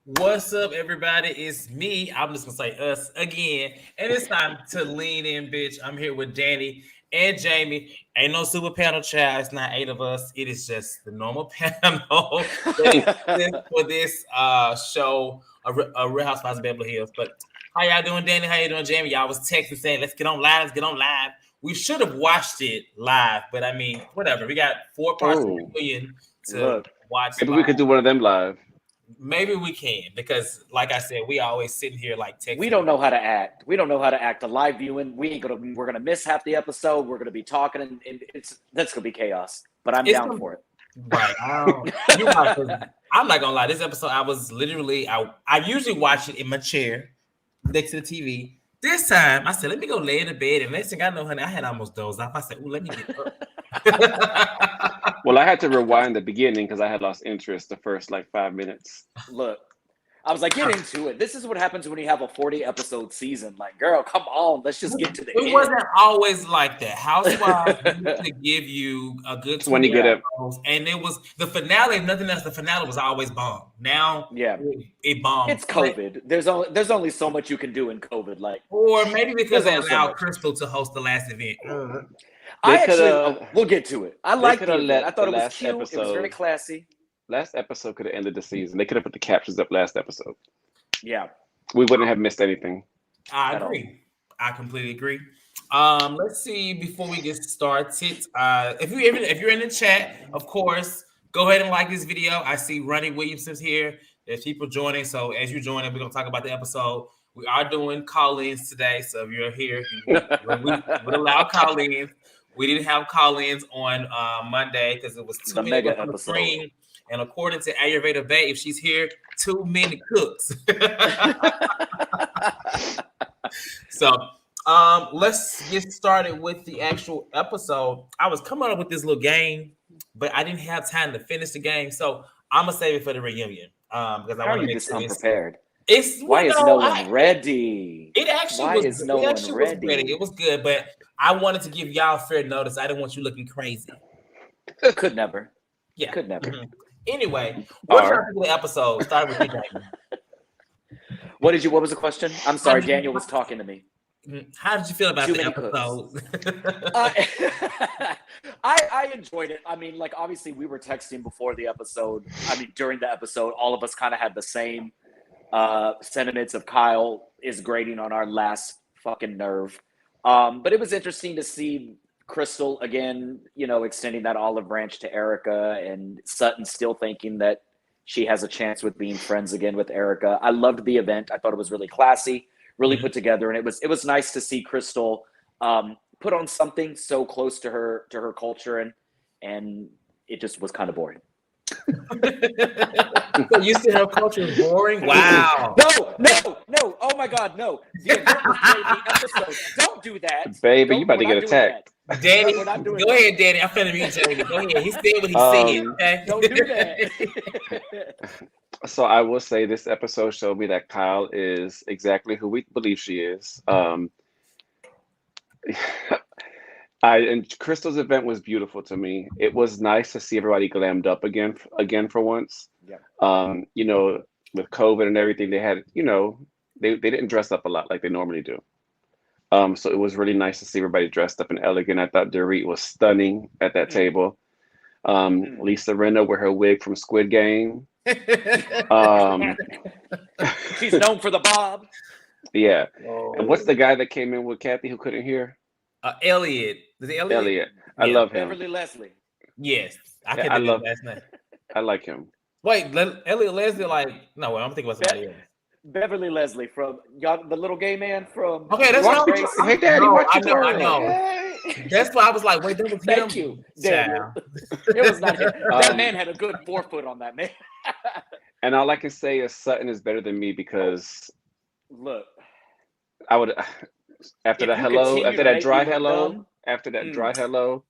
What's up, everybody? It's me. I'm just gonna say us again, and it's time to lean in, bitch. I'm here with Danny and Jamie. Ain't no super panel, child. It's not eight of us. It is just the normal panel that exists for this show, a Real Housewives of Beverly Hills. But how y'all doing, Danny? How you doing, Jamie? Y'all was texting saying, "Let's get on live. Let's get on live." We should have watched it live, but I mean, whatever. We got 4 parts of Oh, a million to Look, watch maybe we live. could do one of them live. Maybe we can because, like I said, we always sitting here like we texting. don't know how to act. We don't know how to act. A live viewing, we're gonna miss half the episode. We're gonna be talking, and that's gonna be chaos. But I'm It's down gonna, for it. right. You're right. 'Cause I'm not gonna lie. This episode, I was literally I usually watch it in my chair next to the TV. This time, I said, let me go lay in the bed. And next thing I know, honey, I had almost dozed off. I said, oh, let me get up. Well, I had to rewind the beginning because I had lost interest the first like 5 minutes. Look, I was like, get into it. This is what happens when you have a 40 episode season. Like, girl, come on, let's just get to the It end. wasn't always like that. Housewives used to give you a good 20 20 good episodes, and it was the finale. If nothing else, the finale was always bomb. Now, Yeah, it bombed. it's COVID. There's only so much you can do in COVID. Like, Or maybe because there's they only so allowed much. Crystal to host the last event. They I could actually, have. we'll get to it. I They like could the have event. I let thought the it was last cute. It was very episode. classy. Last episode could have ended the season. They could have put the captions up last episode. Yeah, We wouldn't have missed anything. I at all. agree. I completely agree. Let's see before we get started. If you're in the chat, of course, go ahead and like this video. I see Ronnie Williamson's here. There's people joining. So as you join in, we're gonna talk about the episode. We are doing call-ins today. So if you're here, we would allow call-ins. We didn't have call-ins on Monday because it was too The many of us mega on the episode. screen. And according to Ayurveda Bay, if she's here, too many cooks. So let's get started with the actual episode. I was coming up with this little game, but I didn't have time to finish the game. So I'm gonna save it for the reunion. Because I How are want to you make this sure unprepared? it's Why is no one ready? it actually Why was is no it one actually was ready. ready? It was good, but I wanted to give y'all fair notice. I didn't want you looking crazy. Could never. Yeah. Could never. Mhm. Anyway, what Or- y'all think of the episode? Start with you, Jamie. What was the question? I'm sorry, How did you- Daniel was talking to me. How did you feel about Too the many episode? I enjoyed it. I mean, like, obviously we were texting before the episode. I mean, during the episode, all of us kind of had the same sentiments of Kyle is grating on our last fucking nerve. But it was interesting to see Crystal again, extending that olive branch to Erika, and Sutton still thinking that she has a chance with being friends again with Erika. I loved the event. I thought it was really classy, really put together, and it was nice to see Crystal put on something so close to her culture, and it just was kind of boring. So you said her culture is boring? Wow. No! Oh my God, no! The event was great. The episode. Don't do that, Baby, you about to We're get not doing attacked. that. Danny, We're not doing go that. ahead, Danny. I'm finna mute Jamie. Go ahead. He said what he said. Okay. Don't do that. So I will say this episode showed me that Kyle is exactly who we believe she is. And Crystal's event was beautiful to me. It was nice to see everybody glammed up again for once. Yeah. With COVID and everything, they had, they didn't dress up a lot like they normally do. So it was really nice to see everybody dressed up and elegant. I thought Dorit was stunning at that table. Lisa Rinna with her wig from Squid Game. Um, She's known for the bob. yeah. Oh. And what's the guy that came in with Kathy who couldn't hear? Elliot. Is it Elliot? Elliot. I Yeah. love him. Beverly Leslie. Yes. I Yeah, can't I think of love- his last name. I like him. Wait, Elliot Leslie, no, I'm thinking about somebody else. Beverly Leslie from y'all, the little gay man from. Okay, that's Watch what the- I'm Hey, Daddy, no, watch I your know, I word. know. Hey. That's why I was like, wait, that was him. Thank you, Daniel. Child. It was not him. That Um, man had a good 4 foot on that man. And all I can say is Sutton is better than me because Look, I would after If that you hello, continue after to that make dry me look hello, dumb, after that dry hello,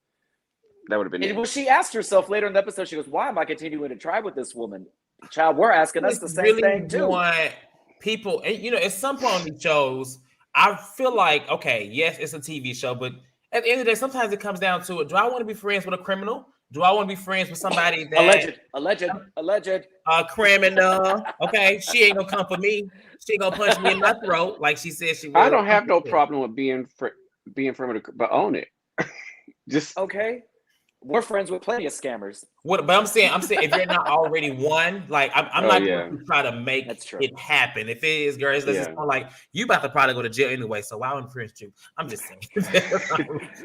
that would have been and it. well, she asked herself later in the episode. She goes, "Why am I continuing to try with this woman?" Child, we're asking us the same really thing too. want people, and, at some point on these shows, I feel like, okay, yes, it's a TV show, but at the end of the day, sometimes it comes down to it. Do I want to be friends with a criminal? Do I want to be friends with somebody that alleged criminal? Okay, she ain't gonna come for me. She ain't gonna punch me in my throat like she said she I will. don't have no problem with being friend, but own it. Just okay. We're friends with plenty of scammers. What? But I'm saying if you're not already one, like I'm Oh, not yeah. going to try to make That's true. it happen. If it is, girls, let's just Yeah. go like you about to probably go to jail anyway. So why wouldn't friends you? I'm just saying.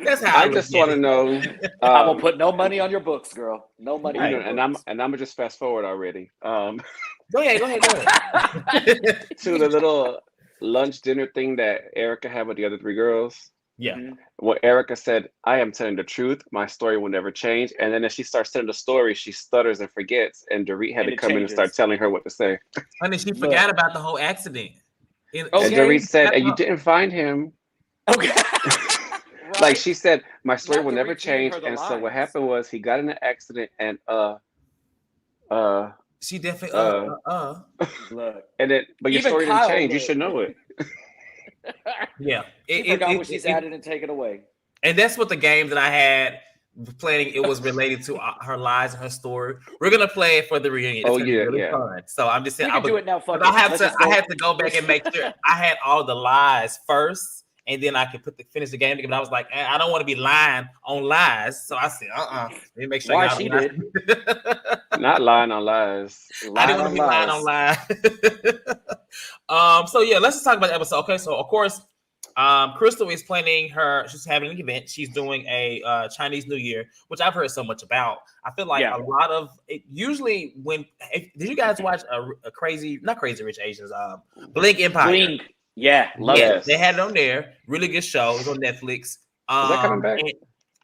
That's how I I look just at want to it. know. I will put no money on your books, girl. No money. You know, on your and I'm books. gonna just fast forward already. Go ahead. To the little lunch dinner thing that Erika had with the other 3 girls. Yeah. Mhm. What Erika said, I am telling the truth. My story will never change. And then as she starts telling the story, she stutters and forgets. And Dorit had And to it come in and start changes. telling her what to say. Honey, she Look. forgot about the whole accident. And Okay. Dorit said, That's and you how- didn't find him. Okay. Like Right? she said, my story Not will never Dorit feeding change. her the And so what lines. happened was he got in an accident and She definitely Look. and then but your Even story didn't Kyle, change. You look. should know it. Yeah. She forgot what she's added and taken away. And that's what the game that I had planning. It was related to her lies and her story. We're gonna play it for the reunion. It's Oh, gonna be yeah, really yeah. fun. So I'm just saying, We can do it now. Fuck I it. have Let's to. just go. I had to go back and make sure I had all the lies first, and then I could finish the game. But I was like, I don't want to be lying on lies. So I said, Let me make sure. Why y'all she know did. Not lying on lies. I didn't want to be lying on lies. So yeah, let's just talk about the episode. Okay, so of course, Crystal is planning she's having an event. She's doing a Chinese New Year, which I've heard so much about. I feel like a lot of it, usually did you guys watch a crazy, not Crazy Rich Asians, Blink Empire? Blink. Yeah, love Yes, it. they had it on there. Really good show. It's on Netflix. Is that coming back?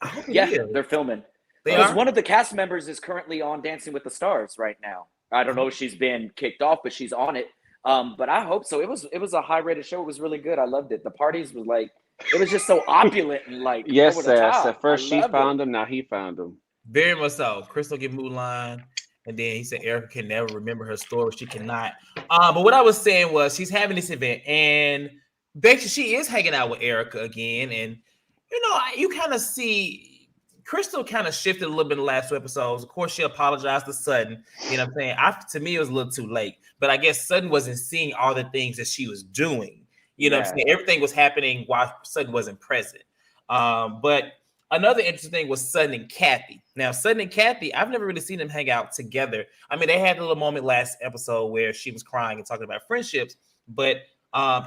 I hope it Yeah, is. they're filming. They Because are? one of the cast members is currently on Dancing with the Stars right now. I don't know if she's been kicked off, but she's on it. But I hope so. It was a high rated show. It was really good. I loved it. The parties was like, it was just so opulent and like Yes, over the top. at first she loved found it. him, now he found him. Very much so. Crystal get Mulan, and then he said Erika can never remember her story. She cannot. But what I was saying was she's having this event, and basically she is hanging out with Erika again, and you kind of see Crystal kind of shifted a little bit in the last 2 episodes. Of course, she apologized to Sutton. You know what I'm saying? To me, it was a little too late. But I guess Sutton wasn't seeing all the things that she was doing. You know what I'm saying? Everything was happening while Sutton wasn't present. But another interesting thing was Sutton and Kathy. Now, Sutton and Kathy, I've never really seen them hang out together. I mean, they had a little moment last episode where she was crying and talking about friendships. But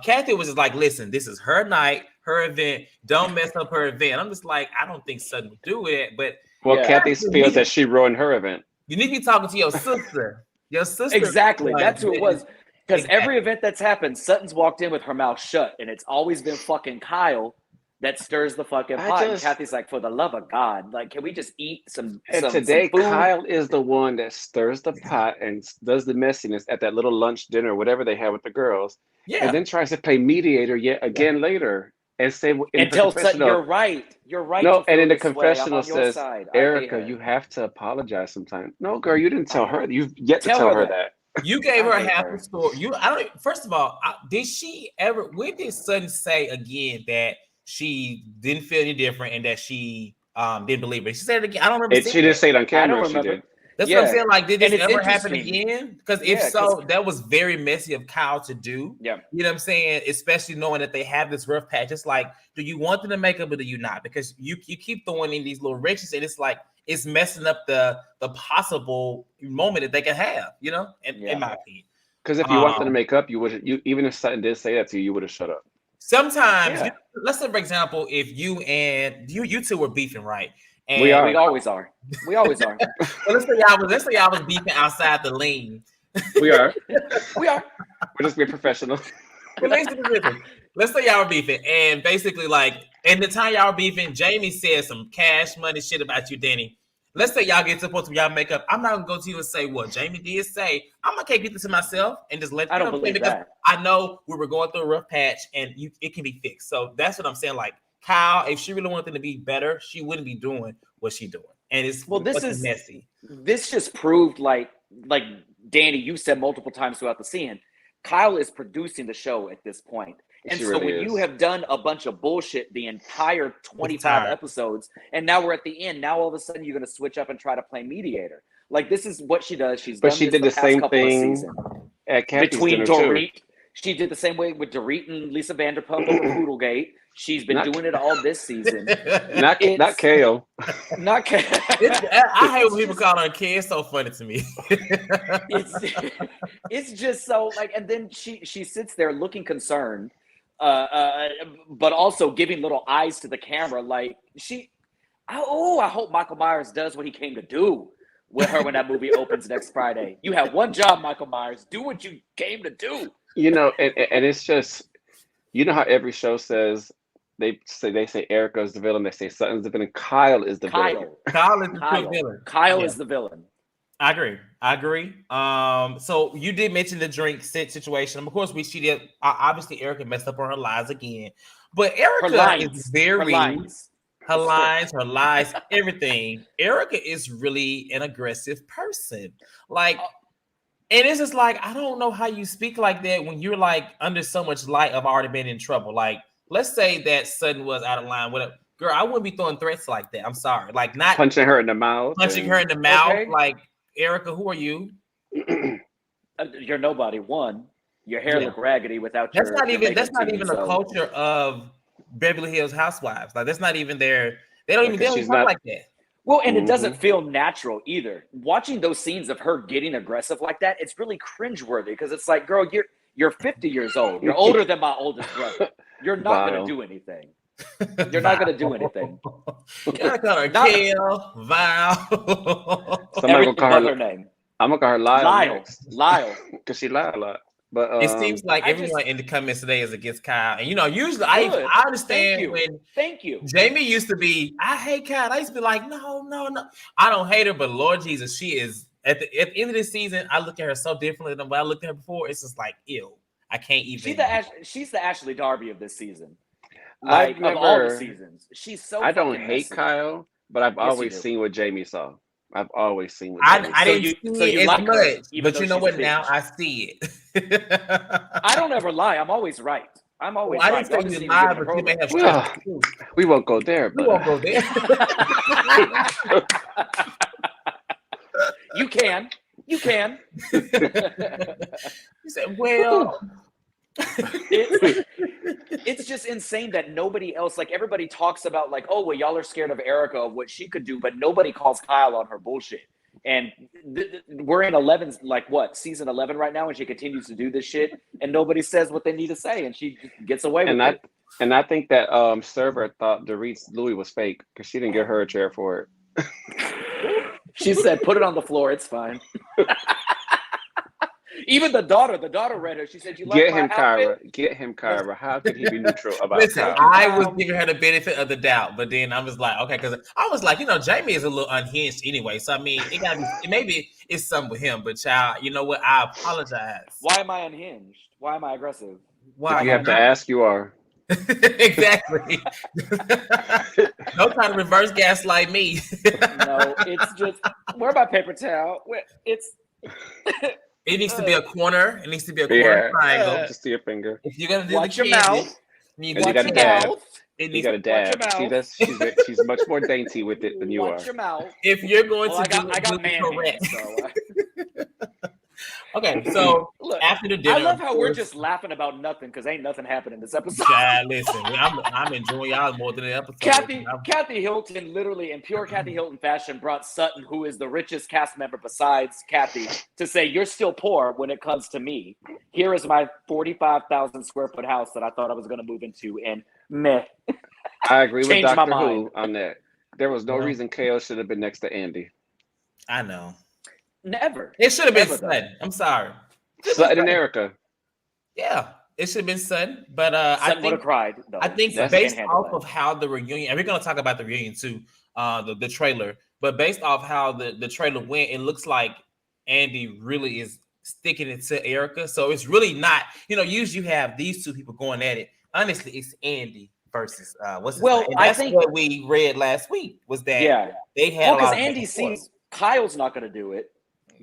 Kathy was just like, listen, this is her night, her event. Don't mess up her event. I'm just like, I don't think Sutton would do it. But Kathy feels that she ruined her event. You need to be talking to your sister. Your sister. Exactly. That's who it was. Because every event that's happened, Sutton's walked in with her mouth shut, and it's always been fucking Kyle that stirs the fucking pot. And Kathy's like, for the love of God, like, can we just eat some? And today, Kyle is the one that stirs the pot and does the messiness at that little lunch dinner, whatever they have with the girls. Yeah. And then tries to play mediator yet again later and say, and tell Sutton, you're right. You're right. No, and in the confessional says, Erika, you have to apologize sometimes. No, girl, you didn't tell her. You've yet to tell her that. You gave her half the story. First of all, did she ever? When did Sutton say again that she didn't feel any different and that she didn't believe it? She said it again. I don't remember. She didn't say it on camera. I don't remember. She did. That's what I'm saying. Like, did this ever happen again? Because if so, that was very messy of Kyle to do. Yeah. You know what I'm saying? Especially knowing that they have this rough patch. It's like, do you want them to make up or do you not? Because you keep throwing in these little wrenches and it's like, it's messing up the possible moment that they can have, in my opinion. Because if you want them to make up, even if Sutton did say that to you, you would have shut up. Sometimes, let's say, for example, if you two were beefing, right? And we always are. We always are. Well, let's say y'all was beefing outside the lane. We are. We are. We're just being professional. Let's say y'all were beefing, and basically, like, in the time y'all were beefing, Jamie said some cash money shit about you, Danny. Let's say y'all get to the point where y'all make up. I'm not gonna go to you and say what Jamie did say. I'm gonna keep it to myself and just let. I don't believe that. I know we were going through a rough patch, and it can be fixed. So that's what I'm saying. Like, Kyle, if she really wanted them to be better, she wouldn't be doing what she's doing. And it's this is messy. This just proved, like Danny, you said multiple times throughout the scene, Kyle is producing the show at this point. And She so really when is. you have done a bunch of bullshit the entire 25 episodes, and now we're at the end, now all of a sudden you're going to switch up and try to play mediator. Like, this is what she does. She's But done she this did the the past same couple of thing seasons. at Kathy's Between dinner too. Dorit, she did the same way with Dorit and Lisa Vanderpump over Poodlegate. She's been doing it all this season. Not Kale. Not Kale. I hate when people call her Kale. It's so funny to me. It's just so like, and then she sits there looking concerned, but also giving little eyes to the camera. Like I hope Michael Myers does what he came to do with her when that movie opens next Friday. You have one job, Michael Myers. Do what you came to do. You know, and it's just, you know how every show says they say Erika is the villain, they say Sutton's the villain, Kyle is the villain. Kyle is the true villain. Kyle is the villain. I agree. So you did mention the drink situation. Of course, she did. Obviously, Erika messed up on her lies again, but Erika is very her lies, everything. Erika is really an aggressive person. Like, and it's just like, I don't know how you speak like that when you're like under so much light of already been in trouble. Like, let's say that Sutton was out of line. Whatever. Girl, I wouldn't be throwing threats like that. I'm sorry. Like, not punching her in the mouth. Okay. Like, Erika, who are you? You're nobody. One, your hair look raggedy without that's not even the culture of Beverly Hills Housewives. Like, that's not even their. They don't even talk like that. Well, and it doesn't feel natural either. Watching those scenes of her getting aggressive like that, it's really cringeworthy because it's like, girl, you're 50 years old. You're older than my oldest brother. You're not going to do anything. You're not going to do anything. You're call her Kale, Val. Somebody gonna call her name. I'm gonna call her Lyle. Lyle, because she lied a lot. But it seems like everyone in the comments today is against Kyle, and usually I understand when Jamie used to be, I hate Kyle. I used to be like, no, I don't hate her, but Lord Jesus, she is at the end of this season. I look at her so differently than what I looked at her before. It's just like, ew, I can't even. She's the Ashley Darby of this season. Like, of all the seasons, she's so. I don't hate Kyle, but I've always seen what Jamie saw. I've always seen what I didn't see it as much, but you know what? Now I see it. I don't ever lie. I'm always right. I'm always right. I didn't say you lie, but you may have strength. We won't go there. But... We won't go there. You can. You said, well... It's just insane that nobody else, like, everybody talks about like, oh well, y'all are scared of Erika, of what she could do, but nobody calls Kyle on her bullshit. And we're in 11, like what, season 11 right now, and she continues to do this shit, and nobody says what they need to say, and she gets away with it. And I think that server thought Dorit's Louis was fake because she didn't give her a chair for it. She said, "Put it on the floor. It's fine." Even the daughter read her. She said, "You like Get my him, Kyra. outfit?" Get him, Kyra. How could he be neutral about Listen, Kyra? I was giving her the benefit of the doubt, but then I was like, okay, because I was like, Jamie is a little unhinged anyway. So I mean, it gotta be, maybe it's something with him. But child, you know what? I apologize. Why am I unhinged? Why am I aggressive? Why you have to ask? You are. Exactly. Don't try to reverse gaslight me. No, it's just, where my paper towel? It needs to be a corner. It needs to be a corner triangle. Just to your finger. If you're gonna do watch your mouth, you got to dab. You got to dab. She's much more dainty with it than you are. Watch your mouth. If you're going to I got man correct. Hands, so. Okay, so look, after the dinner, I love how we're just laughing about nothing because ain't nothing happening this episode. Listen, I'm enjoying y'all more than the episode. Kathy Hilton, literally in pure Kathy Hilton fashion, brought Sutton, who is the richest cast member besides Kathy, to say, "You're still poor when it comes to me. Here is my 45,000 square foot house that I thought I was going to move into, and meh." I agree with Dr. Who on that. There was no reason Kale should have been next to Andy. I know. Never. It should have been Sutton. I'm sorry. Sutton and Erika. Yeah, it should have been Sutton. But Sutton would have cried. Though. I think based off of how the reunion, and we're going to talk about the reunion too, the trailer. But based off how the trailer went, it looks like Andy really is sticking it to Erika. So it's really not. Usually you have these two people going at it. Honestly, it's Andy versus what's his name? And that's what we read last week was that they had. Well, because Andy sees Kyle's not going to do it.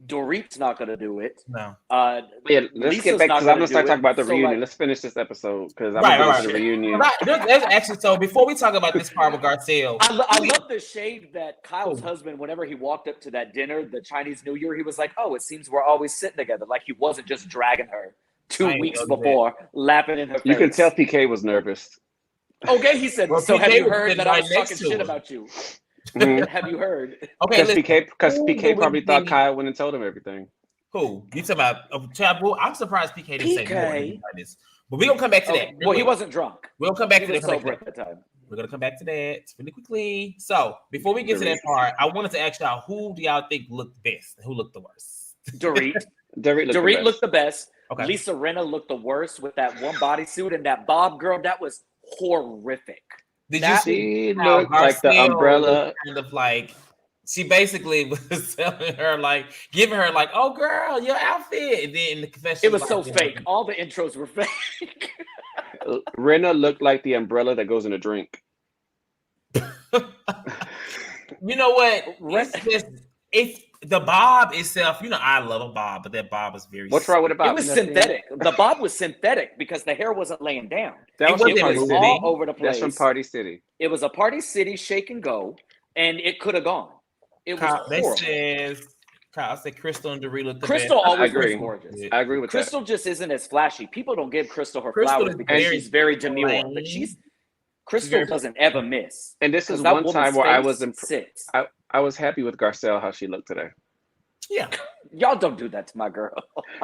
Dorit's not gonna do it. No. Yeah, let's Lisa's get back not because I'm gonna gonna start do talking it. about the So, reunion. like- Let's finish this episode because I'm Right, gonna right, get to the reunion. There's actually, so before we talk about this part with Garcelle, I love the shade that Kyle's Cool. husband, whenever he walked up to that dinner, the Chinese New Year, he was like, "Oh, it seems we're always sitting together." Like he wasn't just dragging her I 2 ain't weeks know that. before, laughing in her face. You can tell PK was nervous. Okay, he said. Well, So have PK you was heard sitting that I right was next talking to shit her. about you? Mhm. Have you heard? Okay, listen, Because who PK do probably we thought think- Kyle went and told him everything. Who you talking about? Well, I'm surprised PK didn't say more PK. about this, but we're gonna come back to that. Well, he wasn't drunk. We'll come back He to was that. sober at the time. We're gonna come back to that really quickly. So before we get to that Dorit. part, I wanted to ask y'all who do y'all think looked best and who looked the worst? Dorit. Dorit Looked the best. Okay. Lisa Rinna looked the worst with that one bodysuit and that bob girl. That was horrific. Did That- you see She how looked like the Garcelle umbrella. was kind of like she basically was telling her like giving her like, oh girl, your outfit, and then in the confession It was like, so you know, fake. All the intros were fake. Rinna looked like the umbrella that goes in a drink. You know what? It's the bob itself. You know, I love a bob, but that bob is very. What's wrong with the bob? It was synthetic. The bob was synthetic because the hair wasn't laying down. That It was from wasn't Party It was moving. City. all over the place. That's from Party City. It was a Party City shake and go, and it could have gone. It was Kyle, that horrible. says Kyle said Crystal and Dorit look the Crystal best. always agree. looks gorgeous. I agree with Crystal just isn't as flashy. People don't give Crystal her Crystal flowers is because very she's very demure, plain. but Crystal very- doesn't ever miss. that. And this 'Cause is that one woman's time where I face was sits. I was happy with Garcelle how she looked today. Yeah, Y'all don't do that to my girl.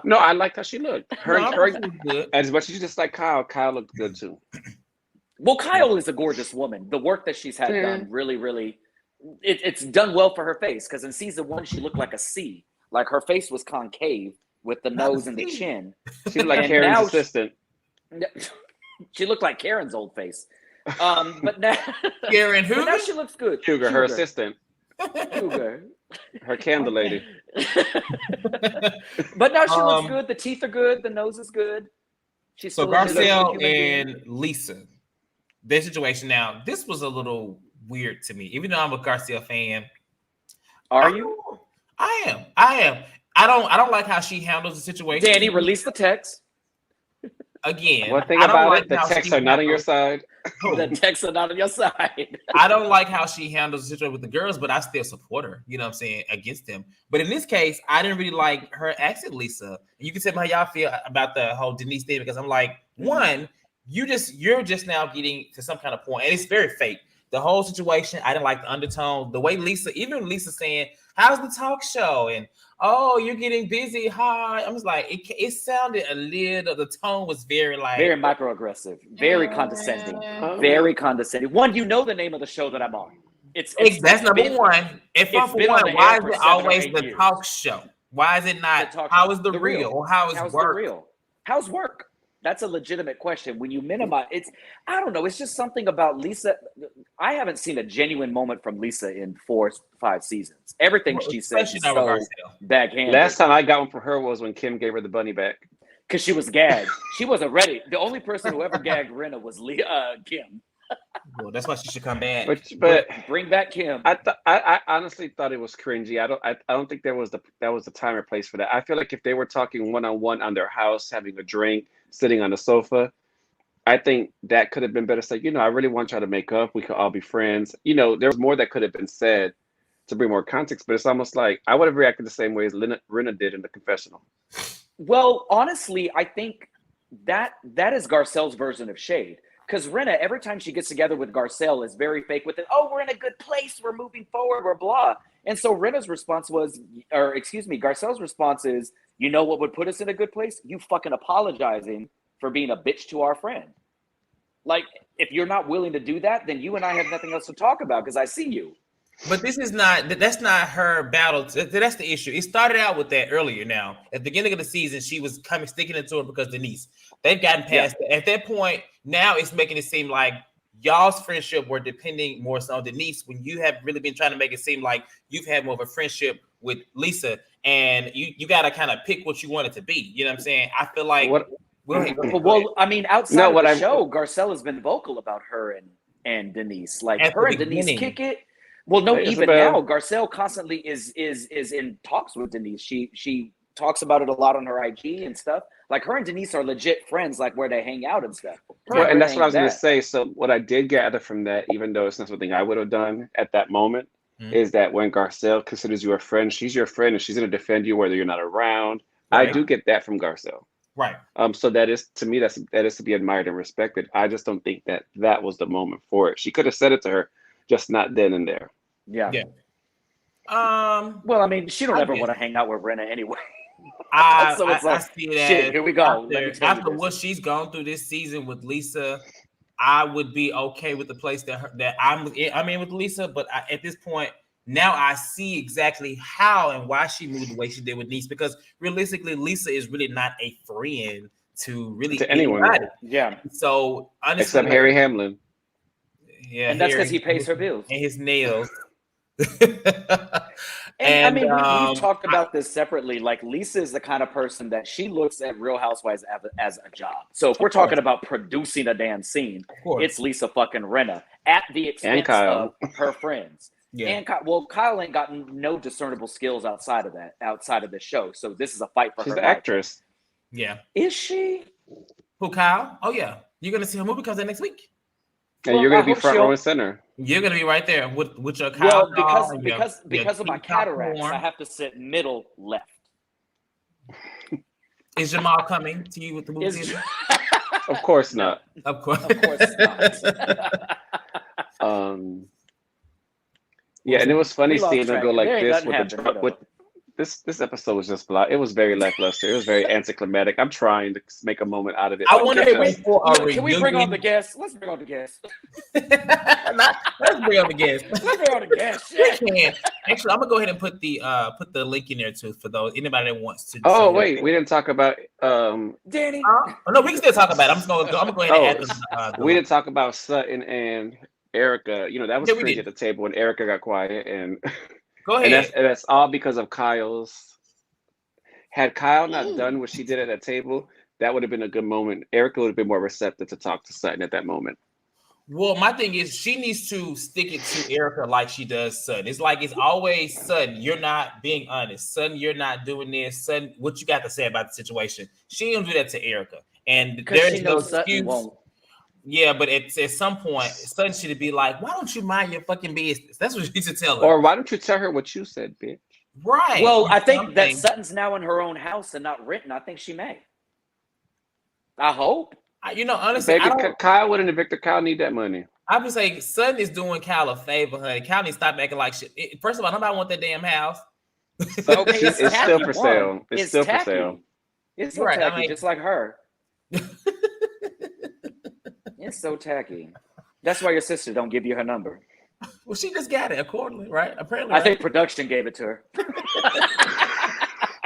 No, I liked how she looked. Her, No, I her thought she was good. as much as you just like Kyle. Kyle looked good too. Well, Kyle is a gorgeous woman. The work that she's had Yeah. done really, it's done well for her face. Because in season 1, she looked like a C. Like her face was concave with the Not a nose and the C. chin. She looked like And Karen's now assistant. She looked like Karen's old face. But now, Karen, who? but now she looks good. Sugar, her assistant, Sugar. her candle lady. But now she looks Um, good. The teeth are good. The nose is good. She's So still a good Garcelle human being. and Lisa, their situation now. This was a little weird to me, even though I'm a Garcelle fan. Are you? I am. I don't like how she handles the situation. Danny, release the text. Again. One thing I don't about like it, the how texts she are not on your handles- side. The texts are not on your side. I don't like how she handles the situation with the girls, but I still support her. You know what I'm saying? Against them. But in this case, I didn't really like her accent, Lisa. And you can tell me how y'all feel about the whole Denise thing because I'm like, one, you're just now getting to some kind of point, and it's very fake. The whole situation, I didn't like the undertone, the way even Lisa saying, "How's the talk show?" and "Oh, you're getting busy." Hi, I'm just like, it sounded a little. The tone was very like Very microaggressive. Very condescending. Very condescending. One, you know the name of the show that I'm on. It's That's number been- one. If it's for been on one, the why air is for it 7 or always 8 the years. talk show? Why is it not? The talk How show. is the Real. real? How is How's work? the real? How's work? That's a legitimate question. When you minimize, I don't know. It's just something about Lisa. I haven't seen a genuine moment from Lisa in 4, 5 seasons. Everything she says Especially is not so with Garcelle. backhanded. Last time I got one from her was when Kim gave her the bunny back. Because she was gagged. She wasn't ready. The only person who ever gagged Rinna was Kim. Well, that's why she should come back. But Bring back Kim. I honestly thought it was cringy. I don't think that was the time or place for that. I feel like if they were talking one-on-one on their house, having a drink, sitting on the sofa, I think that could have been better. Say, I really want y'all to make up. We could all be friends. There was more that could have been said to bring more context. But it's almost like I would have reacted the same way as Rinna did in the confessional. Well, honestly, I think that is Garcelle's version of shade. Because Rinna, every time she gets together with Garcelle, is very fake with it. Oh, we're in a good place. We're moving forward. We're blah. And so Rinna's response was, Garcelle's response is, you know what would put us in a good place? You fucking apologizing for being a bitch to our friend. Like, if you're not willing to do that, then you and I have nothing else to talk about because I see you. But that's not her battle. That's the issue. It started out with that earlier now. At the beginning of the season, she was sticking it to her because Denise. They've gotten past that. At that point, now it's making it seem like y'all's friendship were depending more so on Denise when you have really been trying to make it seem like you've had more of a friendship with Lisa and you got to kind of pick what you want it to be. You know what I'm saying? I feel like... Well, I mean, outside of the show, Garcelle has been vocal about her and Denise. Like, her and Denise kick it. Well, no, Hey, even Isabel. now, Garcelle constantly is in talks with Denise. She talks about it a lot on her IG and stuff. Like her and Denise are legit friends, like where they hang out and stuff. Well, Right. and that's what I was going to That. say. So what I did gather from that, even though it's not something I would have done at that moment, is that when Garcelle considers you a friend, she's your friend, and she's going to defend you whether you're not around. I Right. do get that from Garcelle. Right. So that is, to me, that is to be admired and respected. I just don't think that was the moment for it. She could have said it to her, just not then and there. Yeah. Yeah. Well, I mean, she don't I ever get want to it. hang out with Renna anyway. So I it's like, see that shit, here we go. Let me tell you after this. what she's gone through this season with Lisa, I would be okay with the place that I'm in with Lisa. But at this point, now I see exactly how and why she moved the way she did with Niece. Because realistically, Lisa is really not a friend to really To anyone. anybody. Yeah. So honestly, Except Harry Hamlin. yeah, And that's Harry because he pays her bills. and his nails. And I mean, we've um, talked about this separately. Like, Lisa is the kind of person that she looks at Real Housewives as a job. So if we're talking about producing a damn scene, course. it's Lisa fucking Rinna at the expense Kyle. of her friends. Yeah. And Kyle ain't got no discernible skills outside of the show. So this is a fight for She's her the life. actress. Yeah. Is she? Who, Kyle? Oh yeah. You're gonna see her movie comes out next week. And Well, you're going I to be hope front she'll- row and center. You're gonna be right there with your Kyle. Well, doll, because of my pink cataracts, popcorn. I have to sit middle left. Is Jamal coming to you with the movie? Is- theater? Of course not. Of course. Of course not. Yeah, and it was funny We lost seeing them track. go like There ain't this nothing with happening, the though. with this episode was just blah. It was very lackluster. It was very anticlimactic. I'm trying to make a moment out of it. I wonder if we for a Can we bring on reunion. the guests? Let's bring on the guests. Let's bring on the guest. Let's bring on the guests. We Shit. can. Actually, I'm gonna go ahead and put the link in there too for those anybody that wants to. Oh wait, we didn't talk about Danny. Oh, no, we can still talk about it. I'm gonna go ahead and add the we link. didn't talk about Sutton and Erika. You know, that was Yeah, we crazy did. at the table when Erika got quiet, and Go and ahead. that's all because of Kyle's. Had Kyle not done what she did at that table, that would have been a good moment. Erika would have been more receptive to talk to Sutton at that moment. Well, my thing is she needs to stick it to Erika like she does Sutton. It's like it's always Sutton, you're not being honest. Sutton, you're not doing this. Sutton, what you got to say about the situation? She don't do that to Erika. And Because there's she no knows Sutton excuse. won't. Yeah, but at some point, Sutton should be like, why don't you mind your fucking business? That's what you should tell her. Or why don't you tell her what you said, bitch? Right. Well, I think that Something. Sutton's now in her own house and not renting. I think she may. I hope. You know, honestly, Baby, Kyle wouldn't evict her. Kyle need that money. I would say Sutton is doing Kyle a favor, honey. Kyle needs to stop acting like shit. First of all, nobody want that damn house. Okay, It's still tacky, for one. sale. It's still for tacky. sale. It's so Right, I tacky, mean- just like her. It's so tacky. That's why your sister don't give you her number. Well, she just got it accordingly, right? Apparently, I right? think production gave it to her.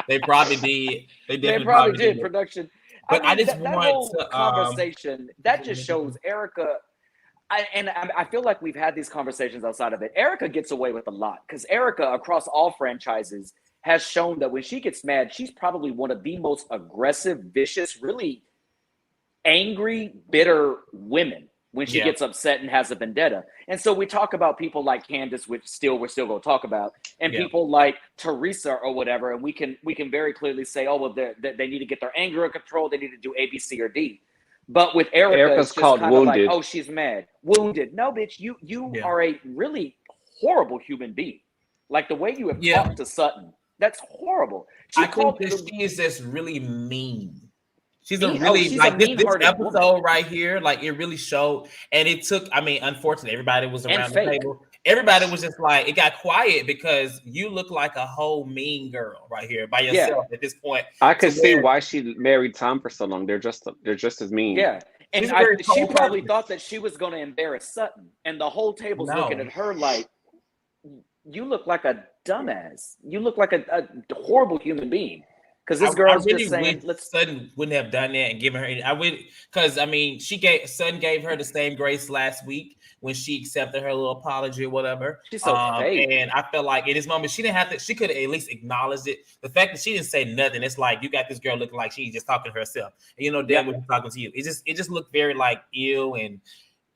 They probably did. They They definitely probably did. did. Production. But I just that want whole to, conversation that just shows Erika. I feel like we've had these conversations outside of it. Erika gets away with a lot because Erika, across all franchises, has shown that when she gets mad, she's probably one of the most aggressive, vicious, really angry, bitter women when she Yeah. gets upset and has a vendetta. And so we talk about people like Candace, which we're still going to talk about, and Yeah. people like Teresa or whatever. And we can very clearly say, oh, well, they need to get their anger under control. They need to do A, B, C, or D. But with Erika, Erika's it's just called kind of like, wounded. oh, she's mad. Wounded. No, bitch, you Yeah. are a really horrible human being. Like the way you have Yeah. talked to Sutton, that's horrible. I think that she is just really mean. She's a really she's like a this mean-hearted episode woman. right here. Like it really showed, and it took. I mean, unfortunately, everybody was And around the fake. table. Everybody was just like it got quiet because you look like a whole mean girl right here by yourself at this point. I could To see where- why she married Tom for so long. They're just as mean. Yeah. And She's a very she cold probably person. thought that she was going to embarrass Sutton. And the whole table's No. looking at her like, you look like a dumbass. You look like a horrible human being. Because this girl's just saying, wish Sutton wouldn't have done that and given her. I would, because I mean, Sutton gave her the same grace last week when she accepted her little apology or whatever. She's so fake. And I felt like in this moment she didn't have to. She could have at least acknowledged it. The fact that she didn't say nothing, it's like you got this girl looking like she's just talking to herself. And you know, damn, when she's talking to you, it just looked very like ill. And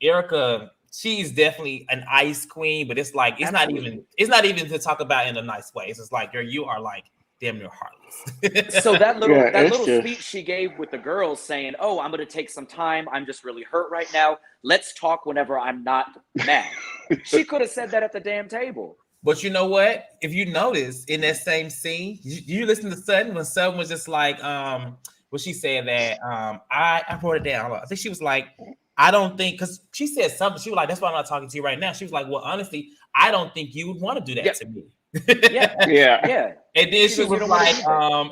Erika, she's definitely an ice queen, but it's like it's not even to talk about in a nice way. It's just like you are like damn near heartless. So that little just... speech she gave with the girls saying, "Oh, I'm going to take some time. I'm just really hurt right now. Let's talk whenever I'm not mad." She could have said that at the damn table. But you know what? If you notice in that same scene, you listen to Sutton when Sutton was just like, what she said that I wrote it down. I think she was like, I don't think, because she said something. She was like, that's why I'm not talking to you right now. She was like, well, honestly, I don't think you would want to do that to me. Yeah. And then she was like,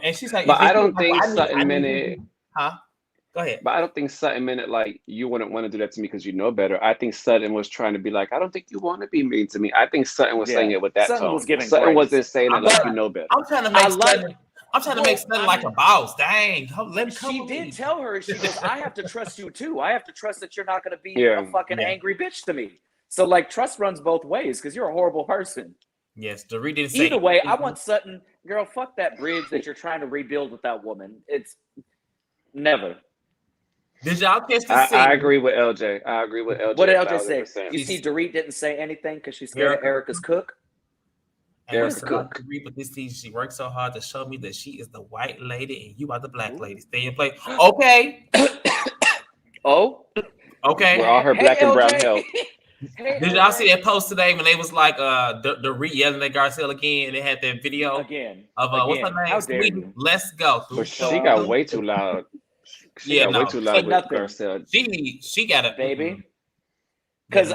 and she's like, but I don't like, think well, Sutton meant it. Huh? Go ahead. But I don't think Sutton meant it like you wouldn't want to do that to me because you know better. I think Sutton was trying to be like, I don't think you want to be mean to me. I think Sutton was saying it with that Sutton tone. was giving Sutton grace. wasn't saying it like you know better. I'm trying to make Sutton like a boss. Dang. Let me come She did tell her, she goes, I have to trust you too. I have to trust that you're not going to be a fucking angry bitch to me. So like trust runs both ways because you're a horrible person. Yes, the didn't say either way, I want Sutton, girl, fuck that bridge that you're trying to rebuild with that woman. It's never. Did y'all catch the scene? I agree with LJ. I agree with LJ. What did LJ say? You see, Dorit didn't say anything because she's scared of Erika's cook. Erika's cook. But this season, she worked so hard to show me that she is the white lady and you are the black lady. Stay in place. Okay. Okay. Where all her black and brown help. Did y'all see that post today when they was like Dorit yelling at Garcelle again and they had that video of what's her name? Sweetie, let's go. But she got way too loud. She got way too loud with Garcelle. She got it, baby. Because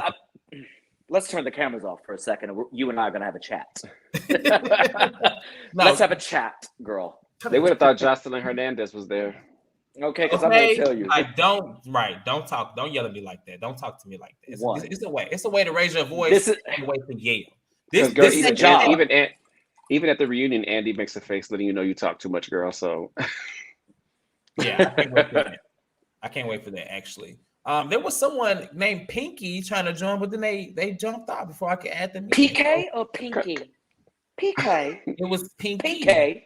let's turn the cameras off for a second. You and I are gonna have a chat. Let's have a chat, girl. They would have thought Jocelyn Hernandez was there. Okay, because I'm gonna tell you. Don't yell at me like that. Don't talk to me like that. It's a way to raise your voice. This is a way to yell. This is a job. Even at the reunion, Andy makes a face letting you know you talk too much, girl. So yeah, I can't wait for that. Actually, there was someone named Pinky trying to join, but then they jumped out before I could add them. PK or Pinky? PK. It was Pinky. PK.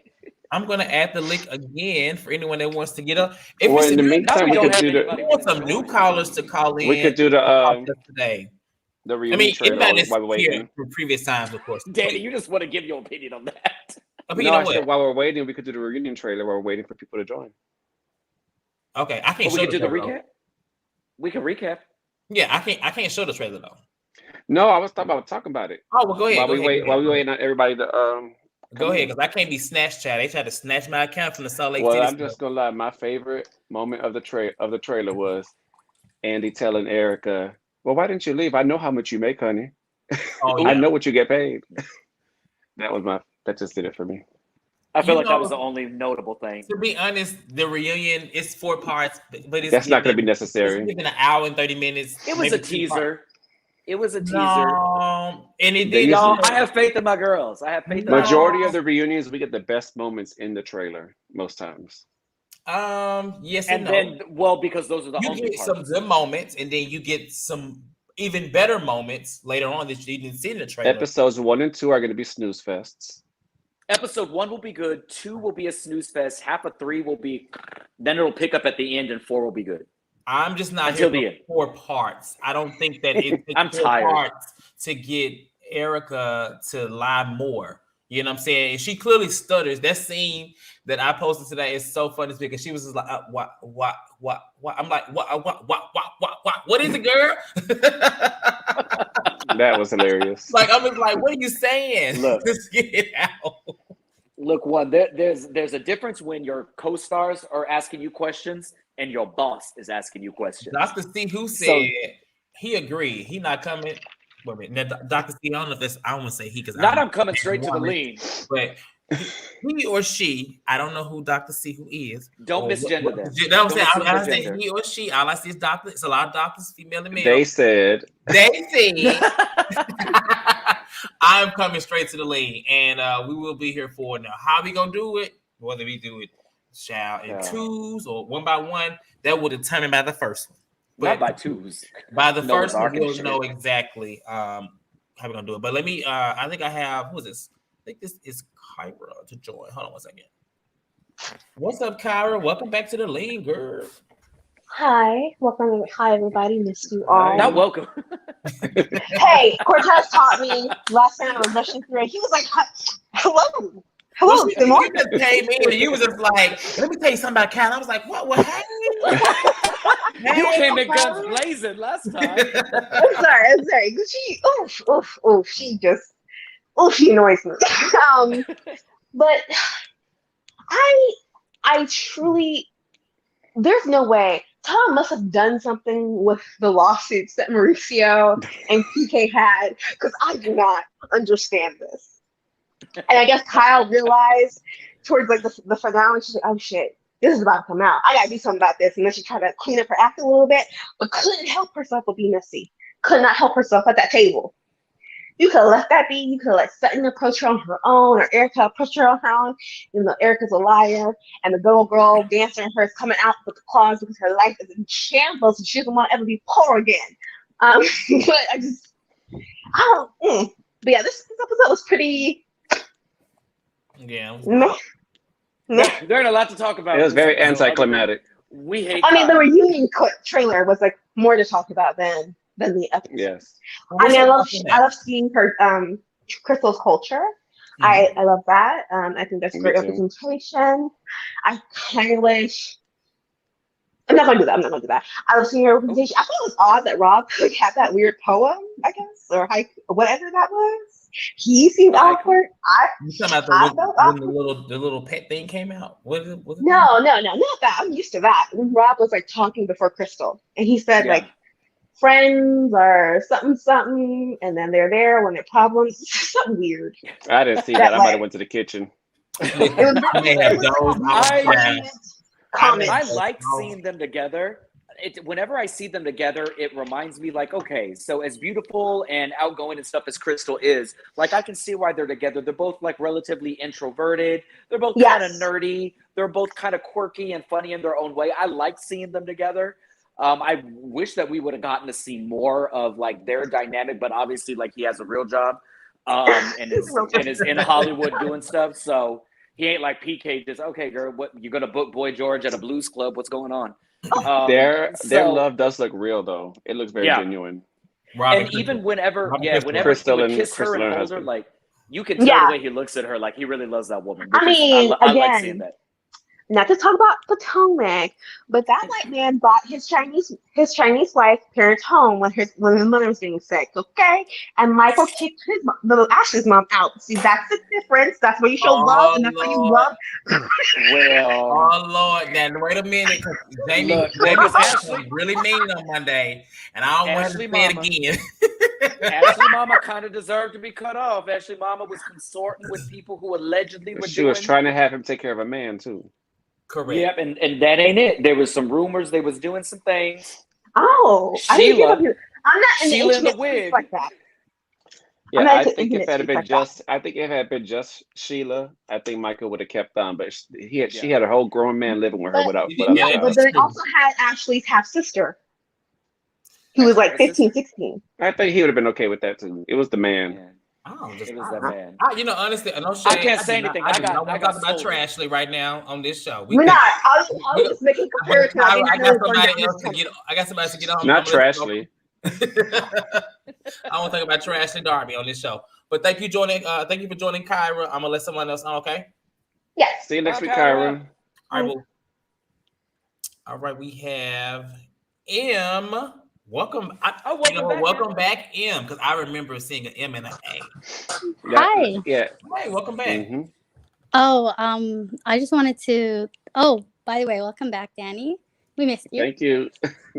I'm gonna add the link again for anyone that wants to get up. In the meantime, we could do we want some new callers to call in. We could do the today. The reunion trailer while we're waiting. From previous times, of course. Danny, you just want to give your opinion on that. I said while we're waiting, we could do the reunion trailer while we're waiting for people to join. Okay, I can't. We can do the recap. We can recap. Yeah, I can't show the trailer though. No, I was talking about it. Oh well, go ahead. While we waiting on everybody to Go ahead, because I can't be snatched, Chad. They tried to snatch my account from the Salt Lake City. Well, I'm just gonna lie. My favorite moment of the trailer was Andy telling Erika, "Well, why didn't you leave? I know how much you make, honey. I know what you get paid." That just did it for me. I feel like that was the only notable thing. To be honest, the reunion is 4 parts, but that's not going to be necessary. It's given an hour and 30 minutes. It was a teaser. It was a teaser. No, and it did. Y'all, I have faith in my girls. I have faith in Majority of the reunions, we get the best moments in the trailer most times. Yes and no. then, because those are the only get some good moments, and then you get some even better moments later on that you didn't see in the trailer. Episodes 1 and 2 are going to be snooze fests. Episode 1 will be good. 2 will be a snooze fest. Half of 3 will be, then it'll pick up at the end, and 4 will be good. I'm just not here for 4 parts. I don't think that it takes I'm 4 tired. parts to get Erika to lie more. You know what I'm saying? And she clearly stutters. That scene that I posted today is so funny because she was just like, what? I'm like, what is it, girl? That was hilarious. Like, I'm just like, what are you saying? Look, just get it out. Look, there's a difference when your co-stars are asking you questions and your boss is asking you questions. Dr. C, who said he agreed. He not coming. Wait a minute. Now, Dr. C, I don't know if that's, I don't want to say he because I'm coming straight to the lean. But he or she, I don't know who Dr. C who is. Don't misgender them. That was I say he or she. All I see is doctor. It's a lot of doctors, female and male. They said I'm coming straight to the lean, and we will be here for now. How we gonna do it? Whether we do it in twos or one by one, that will determine by the first one. But not by twos. By the first one, we'll know exactly how we're gonna do it. But let me. I think I have. Who is this? I think this is Kyra to join. Hold on one second. What's up, Kyra? Welcome back to the lean, girl. Hi, welcome. Hi, everybody. Missed you Hi. Not all. welcome. Hey, Cortez taught me last time I was rushing through. He was like, "Hello, Well, hello, good you morning." just came in and you was just like, let me tell you something about Cal. I was like, what? Well, hey. You Hey, came in guns Um, blazing last time. I'm sorry. She, oof. She annoys me. Um, but I, I truly, there's no way. Tom must have done something with the lawsuits that Mauricio and PK had, because I do not understand this. And I guess Kyle realized towards like the finale, she's like, "Oh shit, this is about to come out. I gotta do something about this." And then she tried to clean up her act a little bit, but couldn't help herself but be messy. Could not help herself at that table. You could have left that be. You could have let Sutton approach her on her own, or Erika approach her on her own. You know, Erika's a liar, and the little girl dancer in her is coming out with the claws because her life is in shambles and she doesn't want to ever be poor again. Um, but I don't. But yeah, this episode was pretty yeah. meh. There ain't a lot to talk about. It was in this very episode other than anticlimactic. We hate. I mean, the Kyle. reunion trailer was like more to talk about than the episode. Yes. I mean, I that? love seeing her Crystal's culture. Mhm. I love that. I think that's Me great too. representation. I kind of wish. I'm not gonna do that. I'm not gonna do that. I love seeing her representation. I thought it was odd that Rob like, had that weird poem, I guess, or haiku, whatever that was. He seemed The haiku? awkward. You talking about I felt when awkward. the little pet thing came out? Was it that? No, not that. I'm used to that. When Rob was like talking before Crystal, and he said Yeah. like friends or something, and then they're there when they're problems. Something weird. I didn't see that. That I might have like went to the kitchen. it Listen, was I may it have was like a dozed more off. I- Yeah. comment. I like seeing them together. Whenever I see them together, it reminds me like, okay, so as beautiful and outgoing and stuff as Crystal is, like I can see why they're together. They're both like relatively introverted. They're both kind of Yes. nerdy. They're both kind of quirky and funny in their own way. I like seeing them together. I wish that we would have gotten to see more of like their dynamic, but obviously like he has a real job, and is in Hollywood doing stuff. So he ain't like PK just, okay, girl, what you gonna book Boy George at a blues club? What's going on? Their So love does look real though. It looks very yeah, genuine. Robin and even whenever Crystal. whenever he would And kiss her and her hold her, husband. like you can tell the Yeah. way he looks at her, like he really loves that woman. I Which is mean, I like seeing again, that. not to talk about Potomac, but that white man bought his Chinese wife parents home when his mother was getting sick. Okay, and Michael kicked his little Ashley's mom out. See, that's the difference. That's where you show love, Oh and that's why you Lord. love. Well, Oh Lord. Now wait a minute, because Jamie look, Jamie because said Ashley, something really mean on Monday, and I don't want to Ashley say it Mama, again. Ashley Mama kind of deserved to be cut off. Ashley Mama was consorting with people who allegedly were She was doing. trying to have him take care of a man too. Correct. Yep, and that ain't it. There was some rumors they was doing some things. Oh, I didn't hear Sheila, about. I'm not into Sheila in the intimate speaks wig. like that. I'm Yeah, not I into think if it intimate had speaks been like that. just, I think if it had been just Sheila, I think Michael would have kept on. But she Yeah. had a whole grown man living with her But without Yeah, yeah, child. but then it also had Ashley's half sister, who was Ashley like had a 15, sister. 16. I think he would have been okay with that too. It was the man. Yeah, Oh, it was that man. you know, honestly, no I shade. can't say anything. I do not I want to got talk about scolded. Trashley right now on this show. We're not. I We, was just making a but comparison. I Kyra, didn't I know got it was going somebody down else this to tunnel. get. I got somebody else to get on. Not I'm gonna let you Trashley. I want to talk about Trashley Darby on this show. But thank you for joining Kyra. I'm gonna let someone else on. Okay. Yes. See you next Bye, week, Kyra. Kyra. All right. Well, all right. We have M. Welcome. Oh, welcome back, welcome back, M. Because I remember seeing an M and an A. Hi. Yeah. Hey, welcome back. Mm-hmm. Oh, I just wanted to. Oh, by the way, welcome back, Danny. We missed you. Thank you.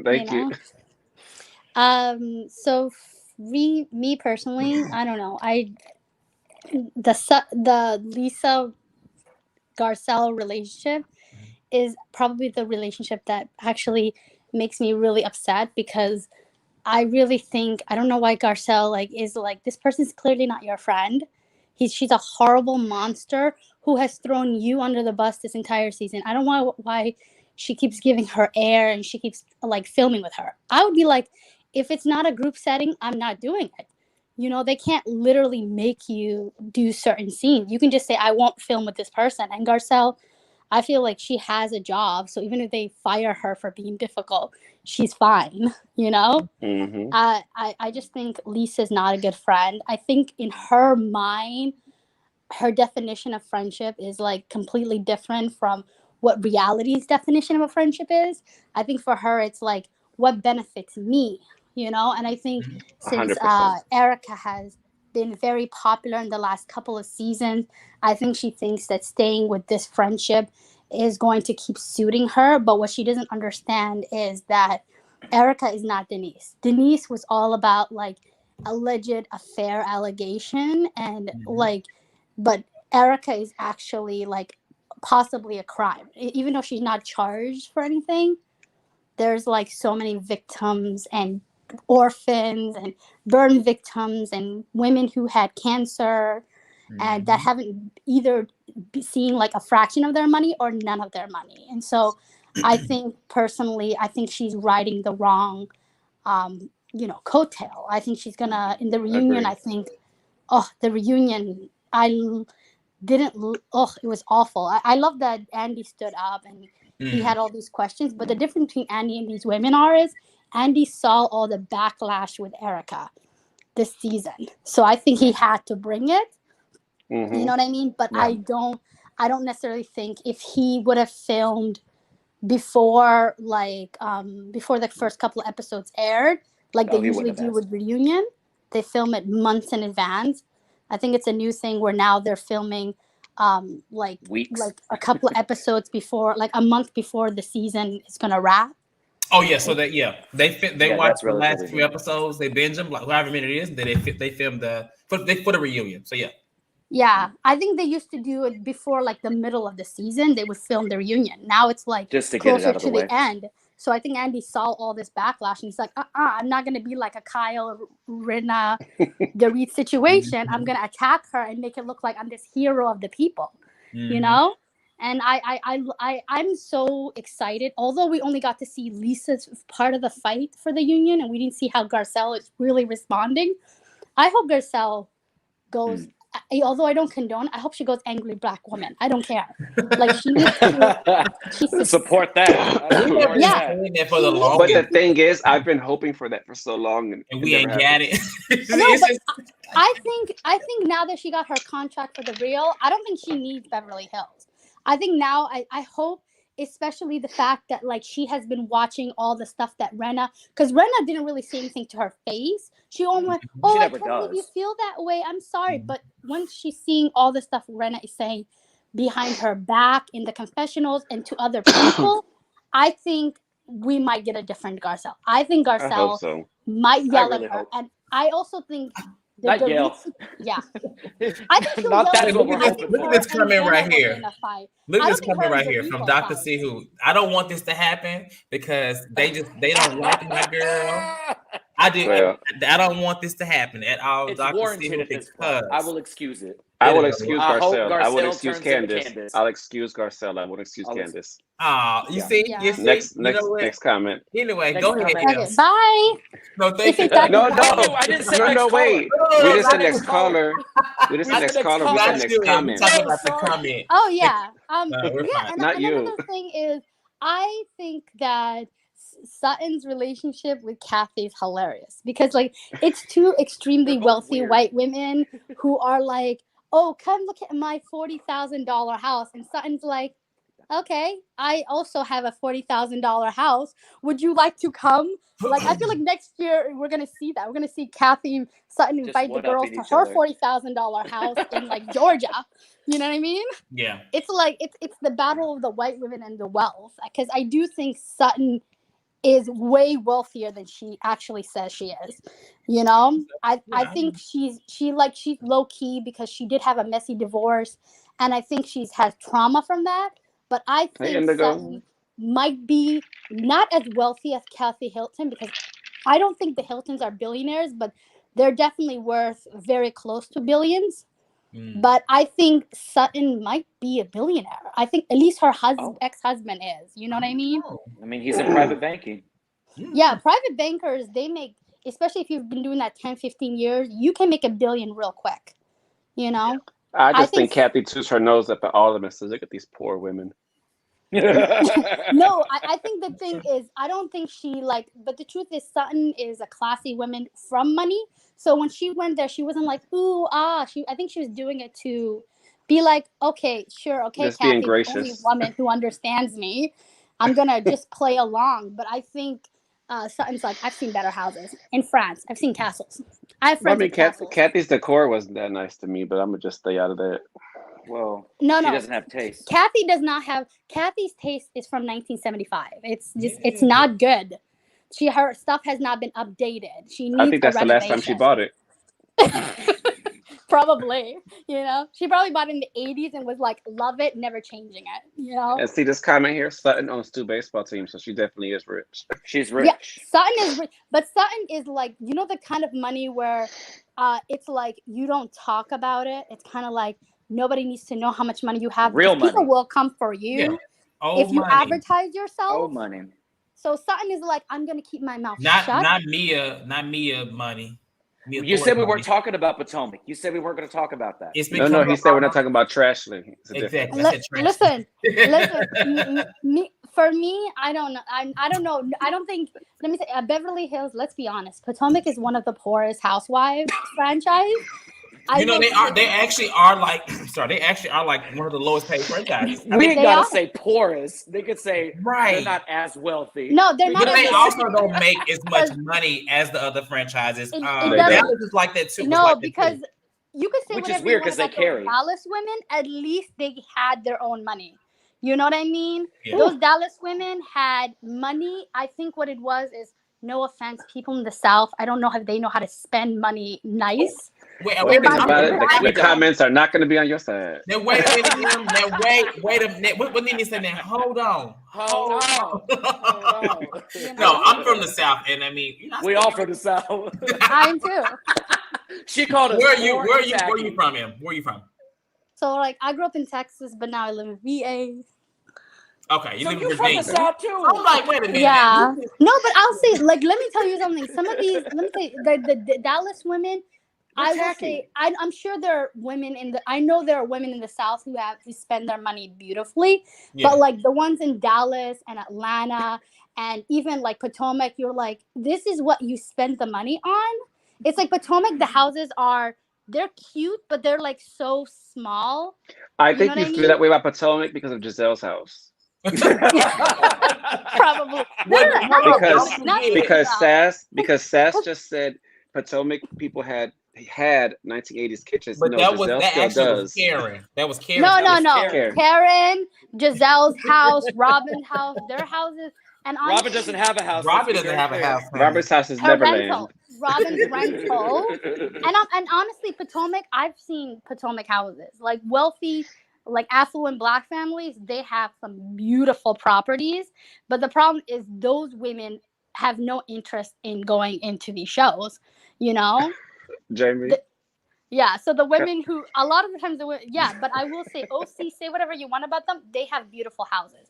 Thank you. So me personally, I don't know. The Lisa Garcelle relationship is probably the relationship that actually makes me really upset because I really think I don't know why Garcelle is like this person's clearly not your friend. She's a horrible monster who has thrown you under the bus this entire season. I don't know why she keeps giving her air and she keeps like filming with her. I would be like, if it's not a group setting, I'm not doing it. You know, they can't literally make you do certain scenes. You can just say, I won't film with this person. And Garcelle, I feel like she has a job, so even if they fire her for being difficult, she's fine, you know? Mm-hmm. I just think Lisa's not a good friend. I think in her mind, her definition of friendship is like completely different from what reality's definition of a friendship is. I think for her, it's like what benefits me, you know? And I think since 100%. Erika has been very popular in the last couple of seasons, I think she thinks that staying with this friendship is going to keep suiting her. But what she doesn't understand is that Erika is not Denise. Denise was all about like alleged affair allegation and like, but Erika is actually like possibly a crime. Even though she's not charged for anything, there's like so many victims and orphans and burn victims and women who had cancer and that haven't either seen like a fraction of their money or none of their money. And so I think personally, I think she's riding the wrong, coattail. I think she's gonna, in the reunion, Agree. I think, oh, the reunion, didn't, it was awful. I love that Andy stood up and he had all these questions, but the difference between Andy and these women is Andy saw all the backlash with Erika this season. So I think he had to bring it. Mm-hmm. You know what I mean? But I don't necessarily think if he would have filmed before before the first couple of episodes aired, like they usually do with reunion, they film it months in advance. I think it's a new thing where now they're filming weeks, like a couple of episodes before, like a month before the season is gonna wrap. Oh yeah, so they watch the last few good. episodes, they binge them, like however many it is, then they film for the reunion. So yeah. Yeah, I think they used to do it before like the middle of the season. They would film the reunion. Now it's like just to get closer it out of to the way. end. So I think Andy saw all this backlash and he's like, I'm not gonna be like a Kyle Rinna Dorit situation. I'm gonna attack her and make it look like I'm this hero of the people, you know? And I'm so excited. Although we only got to see Lisa's part of the fight for the union and we didn't see how Garcelle is really responding. I hope Garcelle goes, although I don't condone, I hope she goes angry black woman. I don't care. Like she needs to support that. For the long. But the thing is, I've been hoping for that for so long, and we ain't got it. No, but I think now that she got her contract for the real, I don't think she needs Beverly Hills. I think now I hope, especially the fact that like she has been watching all the stuff that Rinna, because Rinna didn't really say anything to her face. She only went, "Oh, I can't believe you feel that way. I'm sorry." But once she's seeing all the stuff Rinna is saying behind her back in the confessionals and to other people, I think we might get a different Garcelle. I think Garcelle might yell at her, and I also think. Not yell. Yeah. I think she'll Not yell. that's what we're hoping Look at this comment right here. Look at I this don't think comment her and right here Dorit from will Dr. fight. C who I don't want this to happen because they don't like my girl. I don't want this to happen at all. It's Dr. warranted C at this point. I will excuse it. I will excuse I hope Garcelle. I will Garcelle excuse turns into Candace. Candace. I'll excuse Garcelle. I won't excuse Candace. You see? Yeah. You see? Next comment. Anyway, Next go ahead. comment. Okay, bye. No, thank you. No, I didn't say next wait. No, We just said next next caller. We just said next caller. We said next comment. We're talking about the comment. Oh yeah. we're Yeah, fine. and Not you. another thing is I think that Sutton's relationship with Kathy is hilarious because like it's two extremely wealthy white women who are like, oh, come look at my $40,000 house, and Sutton's like, okay, I also have a $40,000 house. Would you like to come? Like, I feel like next year we're gonna see that. We're gonna see Kathy Sutton invite the girls to her $40,000 house in like Georgia. You know what I mean? Yeah. It's like it's the battle of the white women and the wealth. Because I do think Sutton is way wealthier than she actually says she is. You know, I think she's low key because she did have a messy divorce, and I think she's has trauma from that. But I think Sutton might be not as wealthy as Kathy Hilton because I don't think the Hiltons are billionaires, but they're definitely worth very close to billions. But I think Sutton might be a billionaire. I think at least her ex-husband is. You know what I mean? I mean, he's in private banking. Yeah, private bankers, they make, especially if you've been doing that 10, 15 years, you can make $1 billion real quick. You know? I just think Kathy toots her nose up at all of them and says, look at these poor women. No, I think the thing is, I don't think she like, but the truth is, Sutton is a classy woman from money. So when she went there, she wasn't like, ooh, ah. I think she was doing it to be like, okay, sure, okay, Just being Kathy, the only gracious. woman who understands me. I'm gonna just play along. But I think Sutton's like, I've seen better houses in France. I've seen castles. I have I friends mean, with castles. Kathy's decor wasn't that nice to me, but I'm gonna just stay out of that. Well, No, she no. doesn't have taste. Kathy does not have. Kathy's taste is from 1975. It's just, it's not good. Her stuff has not been updated. She needs I think that's a the last time she bought it. Probably, she probably bought it in the 80s and was like, love it, never changing it, And see this comment here: Sutton owns 2 baseball teams, so she definitely is rich. She's rich. Yeah, Sutton is rich, but Sutton is like, the kind of money where it's like you don't talk about it. It's kind of like nobody needs to know how much money you have. Real because people money. will come for you if you advertise yourself. Oh, money. So Sutton is like, I'm gonna keep my mouth Not shut. Mia money. You said we weren't talking about Potomac. You said we weren't going to talk about that. No, he said we're not talking about Trashly. Exactly. Listen. For me, I don't know. I don't know. I don't think. Let me say, Beverly Hills. Let's be honest. Potomac is one of the poorest Housewives franchise. They actually are like one of the lowest paid franchises. We ain't gotta say poorest. They could say right. They're not as wealthy. No, they're not. But they also don't make as much money as the other franchises. Dallas is like that too. No, because you could say which whatever is weird because they carry. Dallas women, at least they had their own money. You know what I mean? Yeah. Those Dallas women had money. I think what it was is, no offense, people in the South, I don't know how they know how to spend money nice. The comments are not going to be on your side. Now wait a minute. What did he say now? Hold on. No, I'm from the South, and I mean, we all from the South. I'm too. She called us. Where are you from, Em? Where are you from? So like, I grew up in Texas, but now I live in VA. Okay, you live in from the South too. I'm like, wait a minute. Yeah. No, but I'll say, like, let me tell you something. Some of these, let me say, the Dallas women, I will say, I'm sure there are women I know there are women in the South who spend their money beautifully, but like the ones in Dallas and Atlanta and even like Potomac, you're like, this is what you spend the money on. It's like Potomac, the houses they're cute, but they're like so small. I think you feel that way about Potomac because of Giselle's house. Probably because Sass just said Potomac people had 1980s kitchens. But that was Karen. That was Karen. No. Karen, Giselle's house, Robin's house, their houses, and Robin doesn't have a house. Robin doesn't have a house. Robin's house is Neverland. Robin's rental, and honestly, Potomac. I've seen Potomac houses, like wealthy, like affluent Black families. They have some beautiful properties, but the problem is those women have no interest in going into these shows. Jamie. So the women who a lot of the times but I will say OC, say whatever you want about them. They have beautiful houses.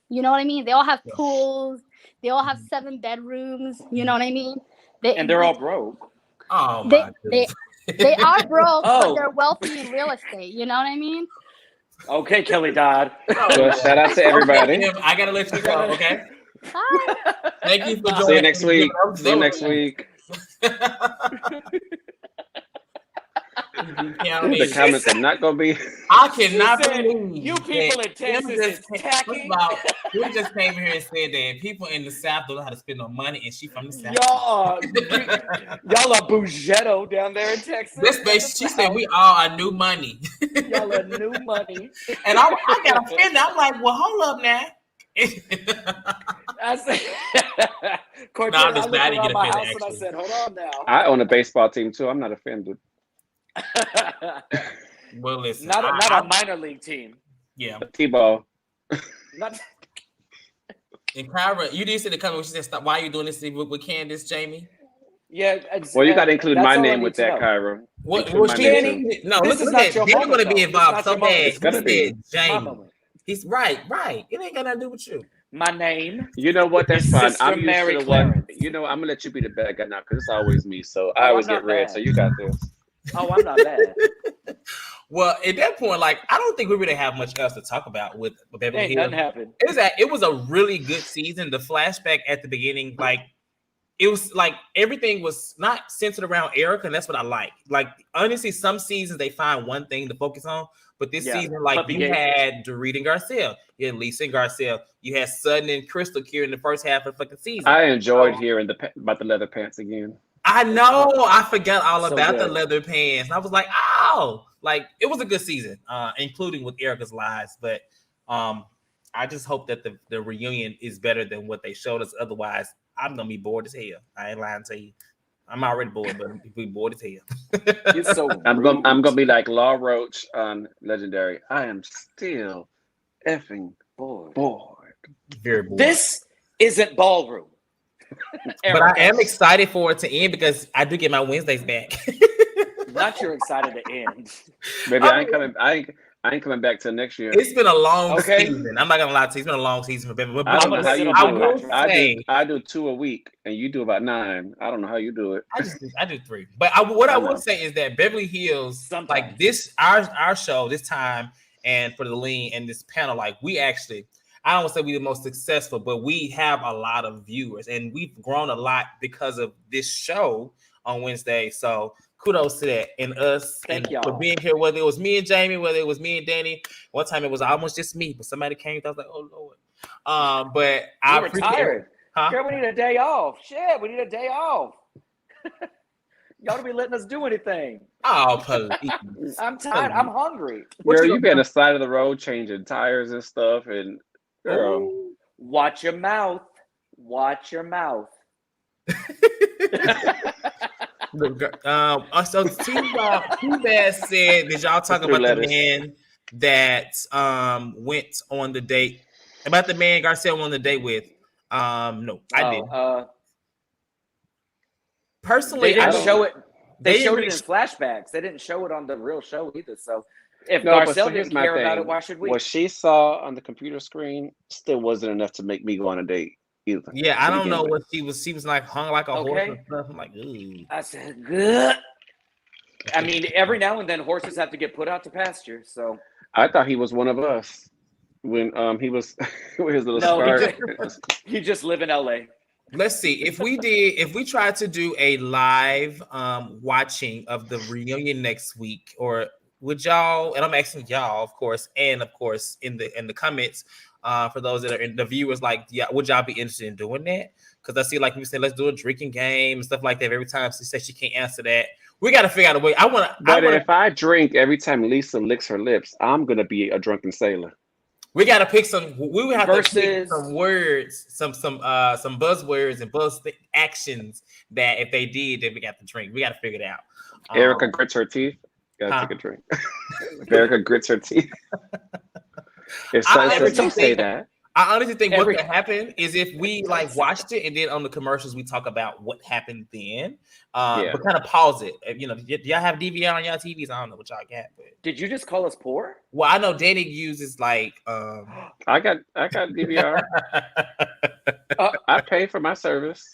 You know what I mean? They all have pools. They all have 7 bedrooms. You know what I mean? They're all broke. Oh my they are broke, but they're wealthy in real estate. You know what I mean? Okay, Kelly Dodd. Well, shout out to everybody. I gotta let you go. Okay. Bye. Thank you for joining. See you next week. See you next week. The comments are not gonna be. I cannot believe you people in Texas is tacky. We just came here and said that people in the South don't know how to spend no money, and she from the South. Y'all are Bougetto down there in Texas. She said we all are new money. Y'all are new money. And I got offended. I'm like, well, hold up now. I said, I'm just mad to get offended. I said, hold on now. I own a baseball team too. I'm not offended. Well, listen, not a minor league team. Yeah, T-ball. And Kyra, you didn't see the comment. She said, "Stop! Why are you doing this with Candace, Jamie?" Yeah. Well, you got to include my name with that, Kyra. What? Danny? No, listen. Danny's going to be involved so bad. It's going to be Jamie. He's right. It ain't got nothing to do with you. My name. You know what? That's fine. I'm used Mary to the Clarence. one. I'm gonna let you be the bad guy now because it's always me. So I always get red. So you got this. Oh, I'm not bad. Well, at that point, like I don't think we really have much else to talk about with Beverly Ain't Hills. nothing happened. It was a really good season. The flashback at the beginning, like it was like everything was not centered around Erika, and that's what I like. Like honestly, some seasons they find one thing to focus on, but this season, like Puppy you Gate. had Dorit and Garcelle, you had Lisa and Garcelle, you had Sutton and Crystal here in the first half of the fucking season. I enjoyed hearing about the leather pants again. I know. I forgot all So about the good. leather pants. And I was like, oh, like it was a good season, including with Erika's lies. But I just hope that the reunion is better than what they showed us. Otherwise, I'm gonna be bored as hell. I ain't lying to you. I'm already bored, but we bored as hell. You're so I'm rude. gonna be like Law Roach on Legendary. I am still effing bored. Very bored. This isn't ballroom. But I am excited for it to end because I do get my Wednesdays back. Not you're excited to end. Baby, I ain't coming back till next year. It's been a long season. I'm not gonna lie to you. It's been a long season for Beverly. I don't know how you do it. Say, I do 2 a week, and you do about 9. I don't know how you do it. I do 3. But what I will say is that Beverly Hills, Sometimes. like this, our show this time, and for the lean and this panel, like we actually, I don't want to say we're the most successful, but we have a lot of viewers, and we've grown a lot because of this show on Wednesday. So kudos to that and us. Thank y'all for being here. Whether it was me and Jamie, whether it was me and Danny. One time it was almost just me, but somebody came. I was like, oh Lord. But I were tired. Huh? Girl, we need a day off. Shit, we need a day off. Y'all don't be letting us do anything. Oh, please. I'm tired. I'm hungry. Girl, you been on the side of the road changing tires and stuff, and girl. Watch your mouth. Watch your mouth. So T-Bad said, did y'all talk about the man that went on the date? About the man Garcelle went on the date with? No, I didn't. Personally, they didn't show it. They showed it in really flashbacks. They didn't show it on the real show either. So if No, but Garcelle didn't care about it, why should we? What she saw on the computer screen still wasn't enough to make me go on a date either. Yeah, I don't know what she was. She was like hung like a horse and stuff. I'm like, ooh. I said, good. I mean, every now and then horses have to get put out to pasture. So I thought he was one of us when he was with his little scarf. He just live in LA. Let's see if we tried to do a live watching of the reunion next week, or would y'all? And I'm asking y'all, of course, and of course in the comments for those that are in the viewers, like, yeah, would y'all be interested in doing that? Because I see like we said, let's do a drinking game and stuff like that. Every time she says she can't answer that, we got to figure out a way. If I drink every time Lisa licks her lips, I'm gonna be a drunken sailor. We got to pick some. We would have to pick some words, some buzzwords and actions that if they did, then we got to drink. We got to figure it out. Erika grits her teeth. Gotta take a drink. Erika grits her teeth. If you say that. I honestly think what could happen is if we like watched it and then on the commercials we talk about what happened then, but kind of pause it. You know, do y'all have DVR on y'all TVs? I don't know what y'all got. But did you just call us poor? Well, I know Danny uses like. I got DVR. I pay for my service.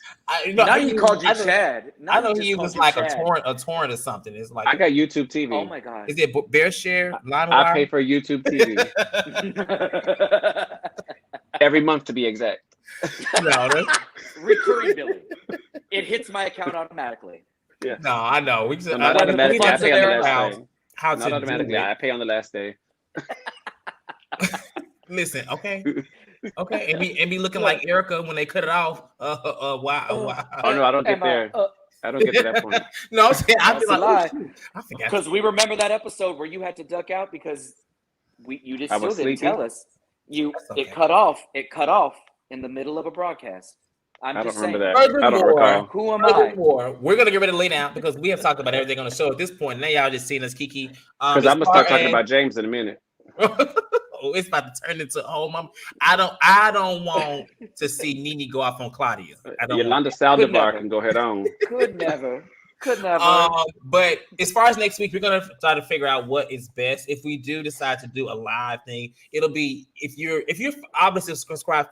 Now you called you Chad. I know he was like a torrent or something. It's like I got YouTube TV. Oh my god! Is it Bear Share? I pay for YouTube TV. Every month to be exact. No, that's recurring billing. It hits my account automatically. Yeah. No, I know. We just not automatically. I pay on the last day. How not automatically. I pay on the last day. Listen, okay, and be looking like Erika when they cut it off. Wow. Oh no, I don't get there. I don't get to that point. No, I feel like I forgot because we remember that episode where you had to duck out because you just still didn't tell us. It cut off in the middle of a broadcast. I don't remember that. I don't recall. Who am I? We're gonna get ready to lay down because we have talked about everything on the show at this point. Now y'all just seeing us kiki. Because I'm gonna start talking about James in a minute. It's about to turn into I don't want to see Nene go off on Claudia. Yolanda Saldivar can go head on. Could never. But as far as next week, we're gonna try to figure out what is best. If we do decide to do a live thing, it'll be if you're obviously subscribed.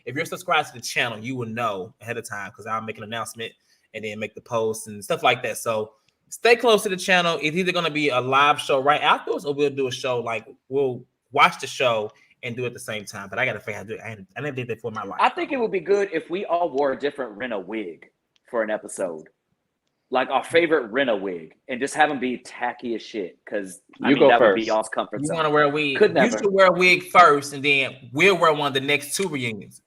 If you're subscribed to the channel, you will know ahead of time because I'll make an announcement and then make the post and stuff like that. So stay close to the channel. It's either going to be a live show right afterwards, or we'll do a show like we'll watch the show and do it at the same time. But I got to figure out how to do it. I never did that for my life. I think it would be good if we all wore a different Rinna wig for an episode. Like our favorite Rinna wig, and just have them be tacky as shit. Because that would be y'all's comfort zone. You zone. want to wear a wig? Could never. You should wear a wig first, and then we'll wear one of the next 2 reunions.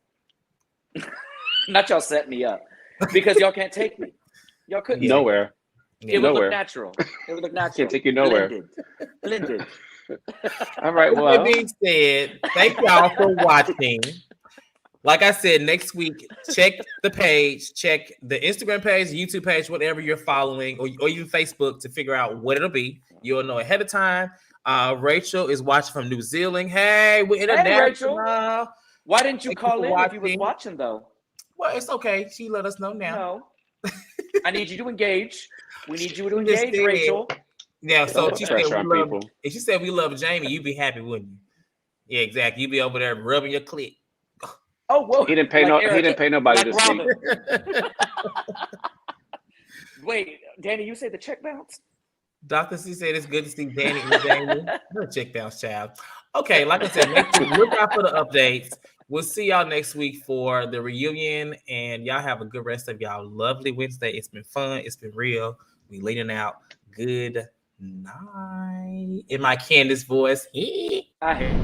Not y'all set me up because y'all can't take me. Y'all couldn't. Nowhere. It would look natural. It would look natural. Can't take you nowhere. Blended. All right. Well, that being said, thank y'all for watching. Like I said, next week, check the page, check the Instagram page, YouTube page, whatever you're following, or even Facebook to figure out what it'll be. You'll know ahead of time. Rachel is watching from New Zealand. Hey, we're international. Hey, Rachel. Why didn't you call in if you was watching, though? Well, it's okay. She let us know now. No. I need you to engage. We need you to engage, Rachel. Yeah, so if she said we love Jamie, you'd be happy, wouldn't you? Yeah, exactly. You'd be over there rubbing your clit. Oh, whoa. He didn't pay Erika, he didn't pay nobody this week. Wait, Danny, you say the check bounced? Dr. C said it's good to see Danny and Jamie. No check bounce, child. Okay, like I said, look out for the updates. We'll see y'all next week for the reunion, and y'all have a good rest of y'all lovely Wednesday. It's been fun. It's been real. We leading out. Good night. In my Candace voice. I hate